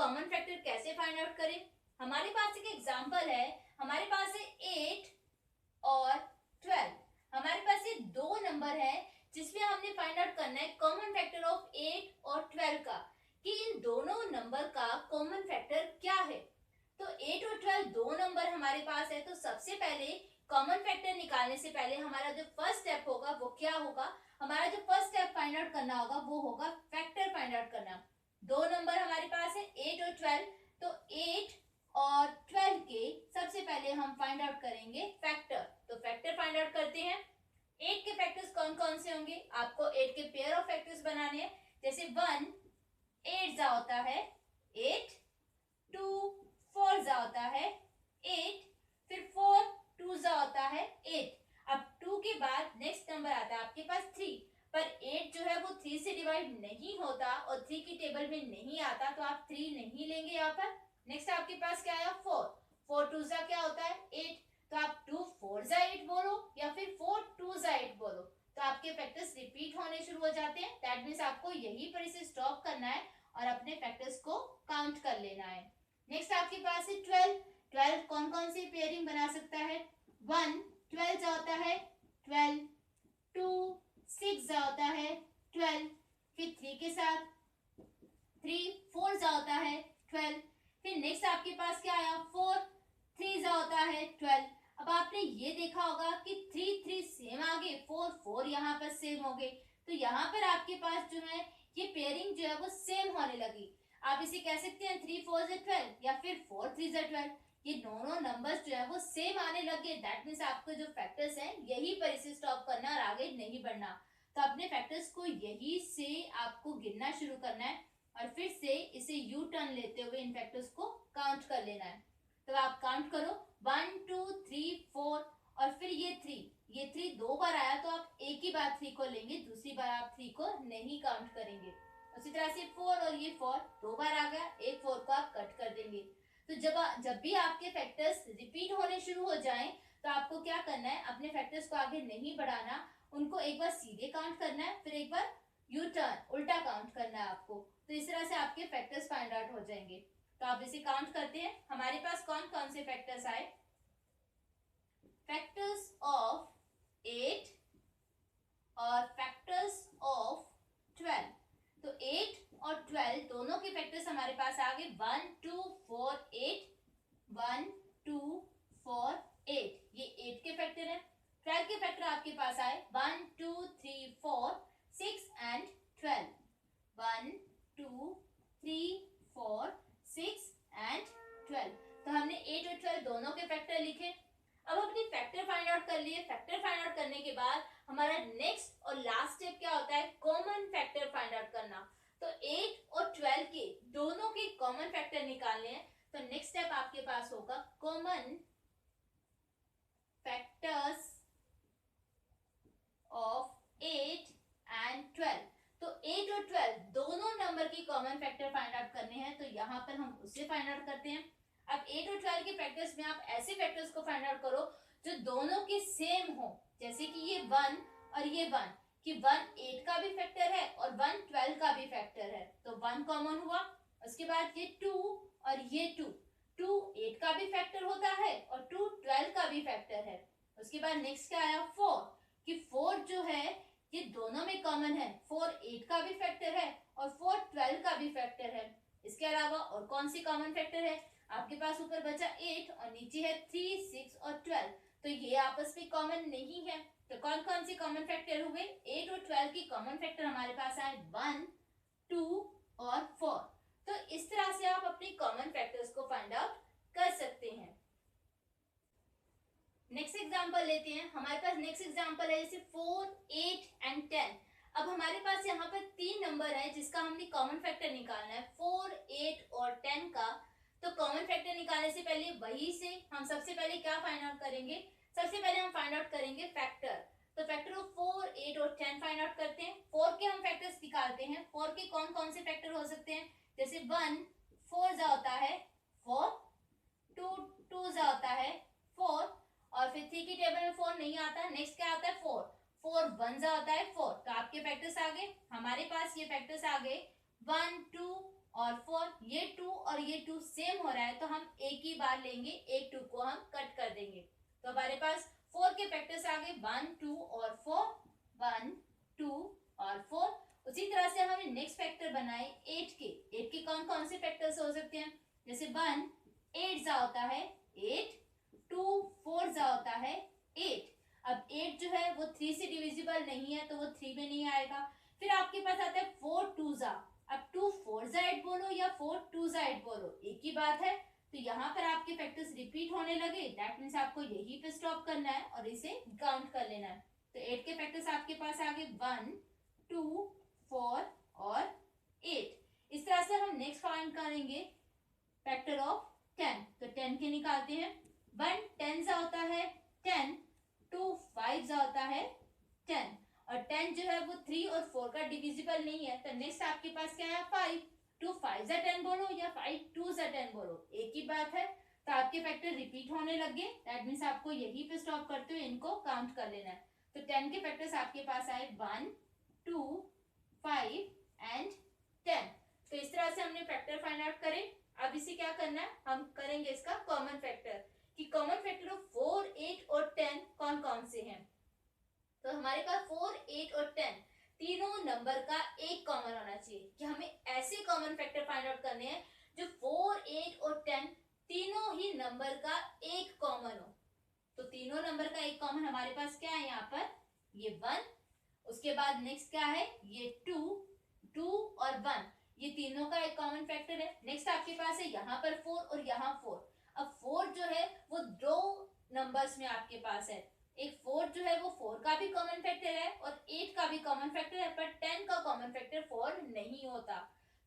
Common factor कैसे find out करें। हमारे पास एक एग्जांपल है, हमारे पास है 8 और 12। हमारे पास ये दो नंबर है जिसमें हमने फाइंड आउट करना है कॉमन फैक्टर ऑफ 8 और 12 का, कि इन दोनों नंबर का कॉमन फैक्टर क्या है। तो 8 और 12 दो नंबर हमारे पास है, तो सबसे पहले कॉमन फैक्टर निकालने से पहले हमारा जो फर्स्ट स्टेप होगा वो क्या होगा, हमारा जो फर्स्ट स्टेप फाइंड आउट करना होगा वो होगा फैक्टर फाइंड आउट करना। दो नंबर हमारे पास है 8 और 12, तो 8 और 12 के सबसे पहले हम फाइंड आउट करेंगे फैक्टर। तो फैक्टर फाइंड आउट करते हैं। 8 के फैक्टर्स कौन कौन से होंगे, आपको 8 के पेयर ऑफ फैक्टर्स बनाने हैं। जैसे 1 8 जा होता है 8, 2 4 जा होता है 8, फिर 4 2 जा होता है 8। अब 2 के बाद नेक्स्ट नंबर आता है आपके पास 3, पर 8 जो है वो 3 से डिवाइड नहीं होता और 3 की टेबल में नहीं आता, तो आप 3 नहीं लेंगे यहाँ पर। नेक्स्ट आपके पास क्या आया 4, 4 2 जा क्या होता है 8, तो आप 2 4 जा 8 बोलो या फिर 4 2 जा 8 बोलो, तो आपके फैक्टर्स रिपीट होने शुरू हो जाते हैं। दैट मीन्स आपको यही पर इसे स्टॉप करना है और अपने फैक्टर्स को काउंट कर लेना है। नेक्स्ट आपके पास है 12। 12 कौन कौन सी पेयरिंग बना सकता है, 1 12 जा होता है 12, 2 6 जा होता है 12, फिर 3 के साथ 3 4 जा होता है 12, फिर नेक्स्ट आपके पास क्या आया 4 3 जा होता है 12। अब आपने ये देखा होगा कि 3 3 सेम आ गए, 4 4 यहाँ पर सेम हो गए, तो यहाँ पर आपके पास जो है ये पेयरिंग जो है वो सेम होने लगी। आप इसे कह सकते हैं 3 4 से 12 या फिर 4 3 से 12, ये दोनों नंबर्स जो है वो सेम आने लगे। दैट मीन्स आपको जो फैक्टर्स हैं यही पर इसे स्टॉप करना और आगे नहीं बढ़ना। तो अपने फैक्टर्स को यही से आपको गिनना शुरू करना है और फिर से इसे यू टर्न लेते हुए इन फैक्टर्स को काउंट कर लेना है। तो आप काउंट करो 1 2 3 4 और फिर ये 3 दो बार आया, तो आप एक ही बार 3 को लेंगे, दूसरी बार आप 3 को नहीं काउंट करेंगे। उसी तरह से 4 और ये 4 दो बार आ गया, एक 4 को आप कट कर देंगे। तो जब भी आपके फैक्टर्स रिपीट होने शुरू हो जाएं, तो आपको क्या करना है, अपने फैक्टर्स को आगे नहीं बढ़ाना, उनको एक बार सीधे काउंट करना है, फिर एक बार यू टर्न उल्टा काउंट करना है आपको। तो इस तरह से आपके फैक्टर्स फाइंड आउट हो जाएंगे। तो आप इसे काउंट करते हैं, हमारे पास कौन कौन से फैक्टर्स आए। फैक्टर्स ऑफ 8 और फैक्टर्स ऑफ 12। तो 8 और 12 दोनों के फैक्टर्स हमारे पास आ गए 1 2 4 8, 1 2 4 8, ये 8 के फैक्टर है। 12 के फैक्टर आपके पास आए 1 2 3 4 6 एंड 12, 1 2 3 4 6 एंड 12। तो हमने 8 और 12 दोनों के फैक्टर लिखे। अब अपनी फैक्टर फाइंड आउट कर लिए। फैक्टर फाइंड आउट करने के बाद हमारा नेक्स्ट और लास्ट स्टेप क्या होता है, कॉमन फैक्टर फाइंड आउट करना। तो 8 और 12 के दोनों के कॉमन फैक्टर निकालने हैं। तो नेक्स्ट स्टेप आपके पास होगा कॉमन फैक्टर्स ऑफ 8 एंड 12। तो 8 और 12 दोनों नंबर की कॉमन फैक्टर फाइंड आउट करने हैं, तो यहाँ पर हम उसे फाइंड आउट करते हैं। अब 8 और 12 के फैक्टर्स में आप ऐसे फैक्टर्स को फाइंड आउट करो जो दोनों के सेम हो, जैसे कि ये 1 और ये 1, कि 1 8 का भी फैक्टर है और 1 12 का भी फैक्टर है, तो 1 कॉमन हुआ। उसके बाद ये 2 और ये 2 8 का भी फैक्टर होता है और 2 12 का भी फैक्टर है। उसके बाद नेक्स्ट क्या आया 4, कि 4 जो है ये दोनों में कॉमन है, 4 8 का भी फैक्टर है और 4 12 का भी फैक्टर है। इसके अलावा और कौन सी कॉमन फैक्टर है, आपके पास ऊपर बचा 8 और नीचे है 3 6 और 12, तो ये आपस में कॉमन नहीं है। तो कौन कौन सी कॉमन फैक्टर हुए, 8 और 12 की कॉमन फैक्टर हमारे पास आए 1 2 और 4। तो इस तरह से आप अपनी कॉमन फैक्टर्स को फाइंड आउट कर सकते हैं। नेक्स्ट एग्जांपल लेते हैं। हमारे पास नेक्स्ट एग्जांपल है जैसे 4 8 एंड 10। अब हमारे पास यहाँ पर तीन नंबर है जिसका हमने कॉमन फैक्टर निकालना है, 4 8 और 10 का। तो कॉमन फैक्टर निकालने से पहले वही से हम सबसे पहले क्या फाइंड आउट करेंगे, सबसे पहले हम फाइंड आउट करेंगे फैक्टर। तो फैक्टर ऑफ 4 8 और 10 फाइंड आउट करते हैं। 4 के हम फैक्टर्स निकालते हैं। 4 के कौन कौन से फैक्टर हो सकते हैं, जैसे 1 4 जा होता है 4, 2 2 जा होता है 4 और फिर 3 की टेबल में 4 नहीं आता। नेक्स्ट क्या आता है 4 4 1 जा होता है 4। तो आपके फैक्टर्स आ गए, हमारे पास ये फैक्टर्स आ गए 1 2 और 4, ये 2 और ये 2 सेम हो रहा है, तो हम एक ही बार लेंगे, एक 2 को हम कट कर देंगे। तो हमारे पास 4 के फैक्टर्स आ गए 1 2 और 4, 1 2 और 4। उसी तरह से हमने नेक्स्ट फैक्टर बनाए 8 के कौन कौन से फैक्टर्स हो सकते हैं, जैसे 1 8 जा होता है 8, 2 4 जा होता है 8। अब 8 जो है वो 3 से डिविजिबल नहीं है, तो वो 3 में नहीं आएगा। फिर आपके पास आता है 4 2 जा। अब 2 4 जा 8 बोलो या 4 2 जा 8 बोलो, एक ही बात है। तो यहाँ पर आपके फैक्टर्स रिपीट होने लगे, दैट मीन्स आपको यही पे स्टॉप करना है और इसे काउंट कर लेना है। तो 8 के फैक्टर्स आपके पास आ गए 1 2 4 और 8। इस तरह से हम नेक्स्ट फाइंड करेंगे फैक्टर ऑफ 10। तो 10 के निकालते हैं, 1 10 जा होता है 10, 2 5 जा होता है 10, और 10 जो है वो 3 और 4 का डिविजिबल नहीं है। तो नेक्स्ट आपके पास क्या है 5, 2 5 जा 10 बोलो या 5 2 जा 10 बोलो, एक ही बात है। तो आपके फैक्टर रिपीट होने लग गए, दैट मीन्स आपको यही पे स्टॉप करते हुए इनको काउंट कर लेना है। तो 10 के फैक्टर्स आपके पास आए 1 2 5 एंड 10। तो इस तरह से हमने फैक्टर फाइंड आउट करे। अब इसे क्या करना है, हम करेंगे इसका कॉमन फैक्टर, कि कॉमन फैक्टर ऑफ 4 8 और 10 कौन कौन से हैं। तो हमारे पास 4 8 और 10 तीनों नंबर का एक कॉमन होना चाहिए, कि हमें ऐसे कॉमन फैक्टर फाइंड आउट करने हैं जो 4 8 और 10 तीनों ही नंबर का एक कॉमन हो। तो तीनों नंबर का एक कॉमन हमारे पास क्या है, यहाँ पर ये 1, उसके बाद नेक्स्ट क्या है ये 2 2 और 1, ये तीनों का एक कॉमन फैक्टर है। नेक्स्ट आपके पास है यहाँ पर 4 और यहाँ 4। अब 4 जो है वो दो नंबर्स में आपके पास है, एक 4 जो है वो 4 का भी कॉमन फैक्टर है और 8 का भी कॉमन फैक्टर है, पर 10 का कॉमन फैक्टर 4 नहीं होता।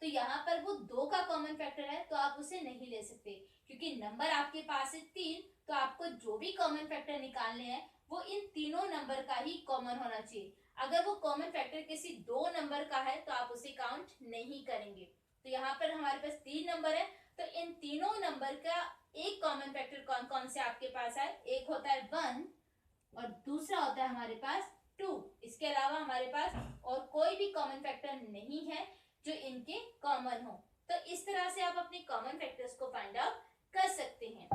तो यहाँ पर वो 2 का कॉमन फैक्टर है, तो आप उसे नहीं ले सकते, क्योंकि नंबर आपके पास है 3। तो आपको जो भी कॉमन फैक्टर निकालने हैं वो इन तीनों नंबर का ही कॉमन होना चाहिए। अगर वो कॉमन फैक्टर किसी 2 नंबर का है तो आप उसे काउंट नहीं करेंगे। तो यहाँ पर हमारे पास 3 नंबर है, तो इन तीनों नंबर का एक कॉमन फैक्टर कौन कौन से आपके पास है, एक होता है 1 और दूसरा होता है हमारे पास 2। इसके अलावा हमारे पास और कोई भी कॉमन फैक्टर नहीं है जो इनके कॉमन हो। तो इस तरह से आप अपने कॉमन फैक्टर्स को फाइंड आउट कर सकते हैं।